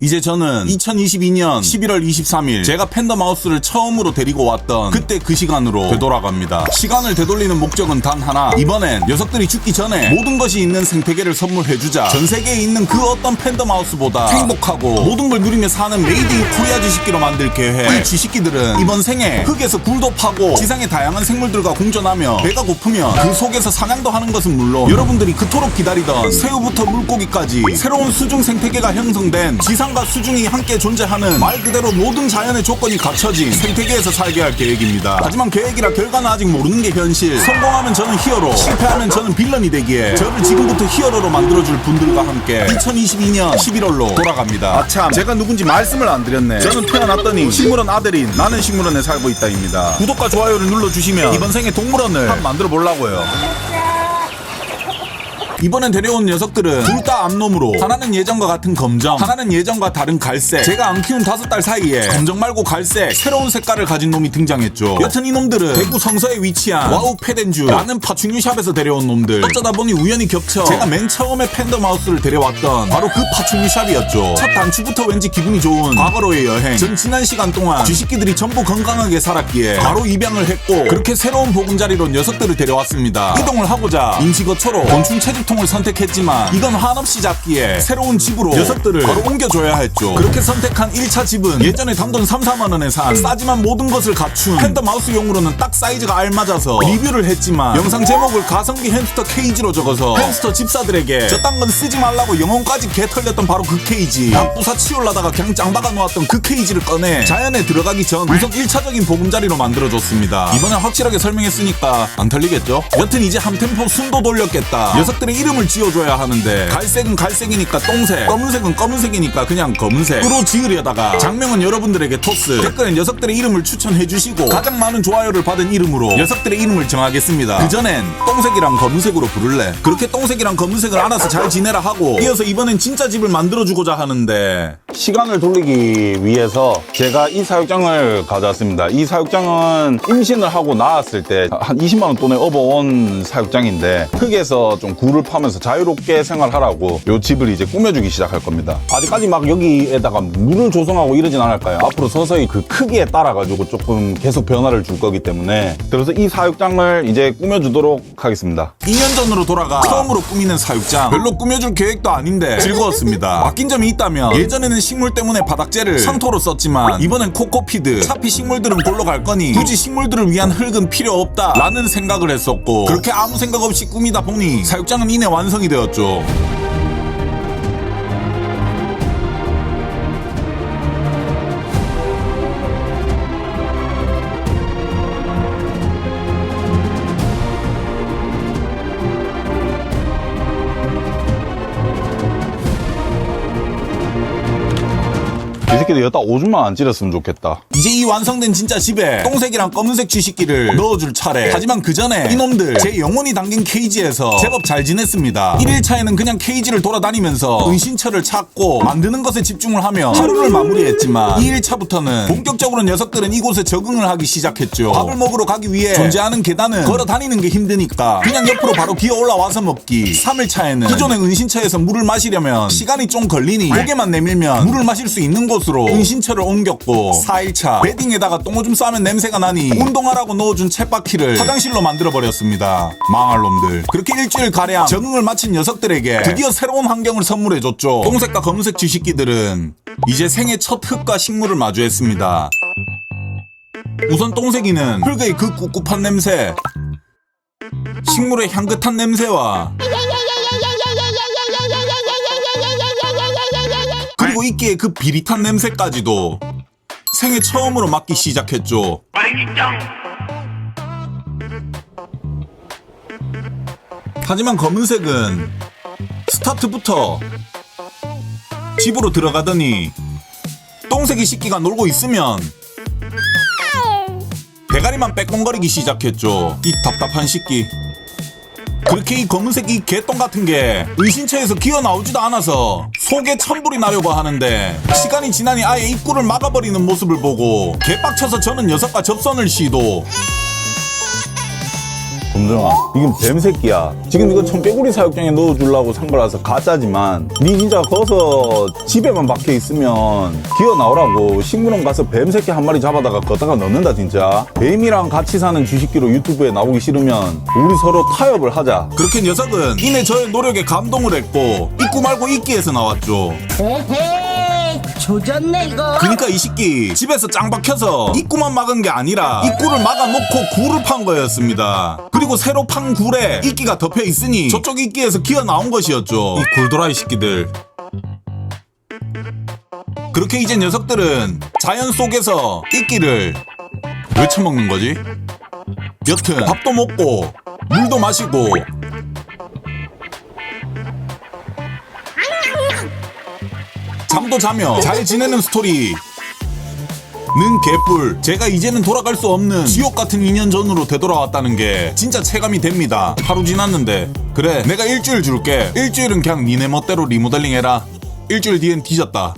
이제 저는 2022년 11월 23일 제가 팬더마우스를 처음으로 데리고 왔던 그때 그 시간으로 되돌아갑니다. 시간을 되돌리는 목적은 단 하나. 이번엔 녀석들이 죽기 전에 모든 것이 있는 생태계를 선물해주자. 전 세계에 있는 그 어떤 팬더마우스보다 행복하고 모든 걸 누리며 사는 메이드 인 코리아 쥐식기로 만들 계획. 이 쥐식기들은 이번 생에 흙에서 굴도 파고 지상의 다양한 생물들과 공존하며 배가 고프면 그 속에서 사냥도 하는 것은 물론 여러분들이 그토록 기다리던 새우부터 물고기까지 새로운 수중 생태계가 형성된 지상과 수중이 함께 존재하는 말 그대로 모든 자연의 조건이 갖춰진 생태계에서 살게 할 계획입니다. 하지만 계획이라 결과는 아직 모르는 게 현실. 성공하면 저는 히어로, 실패하면 저는 빌런이 되기에 저를 지금부터 히어로로 만들어줄 분들과 함께 2022년 11월로 돌아갑니다. 아참, 제가 누군지 말씀을 안 드렸네. 저는 태어났더니 식물원 아들인 나는 식물원에 살고 있다입니다. 구독과 좋아요를 눌러주시면 이번 생에 동물원을 한번 만들어 보려고요. 이번엔 데려온 녀석들은 둘 다 암놈으로, 하나는 예전과 같은 검정, 하나는 예전과 다른 갈색. 제가 안 키운 5달 사이에 검정 말고 갈색 새로운 색깔을 가진 놈이 등장했죠. 여튼 이 놈들은 대구 성서에 위치한 와우 페덴주라는 파충류 샵에서 데려온 놈들. 어쩌다 보니 우연히 겹쳐 제가 맨 처음에 팬더마우스를 데려왔던 바로 그 파충류 샵이었죠. 첫 단추부터 왠지 기분이 좋은 과거로의 여행. 전 지난 시간 동안 쥐식기들이 전부 건강하게 살았기에 바로 입양을 했고, 그렇게 새로운 보금자리로 녀석들을 데려왔습니다. 이동을 하고자 임시거처로 곤충 채집통을 선택했지만 이건 한없이 작기에 새로운 집으로 녀석들을 바로 옮겨줘야 했죠. 그렇게 선택한 1차 집은 예전에 단돈 3, 4만원에 산 싸지만 모든 것을 갖춘 팬더마우스용으로는 딱 사이즈가 알맞아서 리뷰를 했지만 영상 제목을 가성비 햄스터 케이지로 적어서 햄스터 집사들에게 저딴 건 쓰지 말라고 영혼까지 개털렸던 바로 그 케이지, 납부사 치우려다가 그냥 짱 박아 놓았던 그 케이지를 꺼내 자연에 들어가기 전 우선 1차적인 보금자리로 만들어줬습니다. 이번엔 확실하게 설명했으니까 안 털리겠죠? 여튼 이제 한 템포 숨도 돌렸겠다. 녀석들의 이름을 지어줘야 하는데 갈색은 갈색이니까 똥색, 검은색은 검은색이니까 그냥 검은색으로 지으려다가 장명은 여러분들에게 토스. 댓글에 녀석들의 이름을 추천해주시고 가장 많은 좋아요를 받은 이름으로 녀석들의 이름을 정하겠습니다. 그전엔 똥색이랑 검은색으로 부를래. 그렇게 똥색이랑 검은색을 알아서 잘 지내라 하고 이어서 이번엔 진짜 집을 만들어주고자 하는데, 시간을 돌리기 위해서 제가 이 사육장을 가져왔습니다. 이 사육장은 임신을 하고 나왔을 때 한 20만원 돈에 업어온 사육장인데, 흙에서 좀 굴을 파면서 자유롭게 생활하라고 요 집을 이제 꾸며주기 시작할 겁니다. 아직까지 막 여기에다가 물을 조성하고 이러진 않을까요? 앞으로 서서히 그 크기에 따라가지고 조금 계속 변화를 줄 거기 때문에, 그래서 이 사육장을 이제 꾸며주도록 하겠습니다. 2년 전으로 돌아가 처음으로 꾸미는 사육장. 별로 꾸며줄 계획도 아닌데 즐거웠습니다. 바뀐 점이 있다면 예전에는 식물 때문에 바닥재를 상토로 썼지만 이번엔 코코피드. 어차피 식물들은 골로 갈 거니 굳이 식물들을 위한 흙은 필요 없다 라는 생각을 했었고, 그렇게 아무 생각 없이 꾸미다 보니 사육장은 이내 완성이 되었죠. 이 새끼들 여기다 오줌만 안 찌렸으면 좋겠다. 이제 이 완성된 진짜 집에 똥색이랑 검은색 쥐식기를 넣어줄 차례. 하지만 그 전에 이놈들 제 영혼이 담긴 케이지에서 제법 잘 지냈습니다. 1일차에는 그냥 케이지를 돌아다니면서 은신처를 찾고 만드는 것에 집중을 하며 하루를 마무리했지만 2일차부터는 본격적으로 녀석들은 이곳에 적응을 하기 시작했죠. 밥을 먹으러 가기 위해 존재하는 계단은 걸어 다니는 게 힘드니까 그냥 옆으로 바로 기어 올라와서 먹기. 3일차에는 기존의 은신처에서 물을 마시려면 시간이 좀 걸리니 고개만 내밀면 물을 마실 수 있는 곳으로 은신처를 옮겼고, 4일차 베딩에다가 똥오줌 싸면 냄새가 나니 운동하라고 넣어준 쳇바퀴를 화장실로 만들어버렸습니다. 망할 놈들. 그렇게 일주일가량 적응을 마친 녀석들에게 드디어 새로운 환경을 선물해줬죠. 똥색과 검은색 쥐식기들은 이제 생애 첫 흙과 식물을 마주했습니다. 우선 똥색이는 흙의 그 꿉꿉한 냄새, 식물의 향긋한 냄새와 그리고 이끼의 그 비릿한 냄새까지도 생애 처음으로 맡기 시작했죠. 하지만 검은색은 스타트부터 집으로 들어가더니 똥색이 식기가 놀고 있으면 대가리만 빼꼼거리기 시작했죠. 이 답답한 식기. 그렇게 이 검은색 이 개똥 같은 게 은신처에서 기어 나오지도 않아서 속에 천불이 나려고 하는데, 시간이 지나니 아예 입구를 막아버리는 모습을 보고 개빡쳐서 저는 녀석과 접선을 시도. 검정아, 이건 뱀새끼야. 지금 이거 청개구리 사육장에 넣어주려고 산 거라서 가짜지만 니 진짜 거기서 집에만 박혀 있으면 기어 나오라고. 식물원 가서 뱀새끼 한 마리 잡아다가 걷다가 넣는다 진짜. 뱀이랑 같이 사는 쥐식기로 유튜브에 나오기 싫으면 우리 서로 타협을 하자. 그렇게 녀석은 이내 저의 노력에 감동을 했고 있고 말고 있기에서 나왔죠. 에헤이 조졌네 이거. 그니까 이 새끼 집에서 짱 박혀서 입구만 막은 게 아니라 입구를 막아놓고 굴을 판 거였습니다. 그리고 새로 판 굴에 이끼가 덮여 있으니 저쪽 이끼에서 기어 나온 것이었죠. 이 굴도라이 새끼들. 그렇게 이제 녀석들은 자연 속에서 이끼를 왜 처먹는 거지? 여튼 밥도 먹고 물도 마시고 잠도 자며 잘 지내는 스토리 는 개뿔. 제가 이제는 돌아갈 수 없는 지옥 같은 2년 전으로 되돌아왔다는 게 진짜 체감이 됩니다. 하루 지났는데 그래 내가 일주일 줄게. 일주일은 그냥 니네 멋대로 리모델링 해라. 일주일 뒤엔 뒤졌다.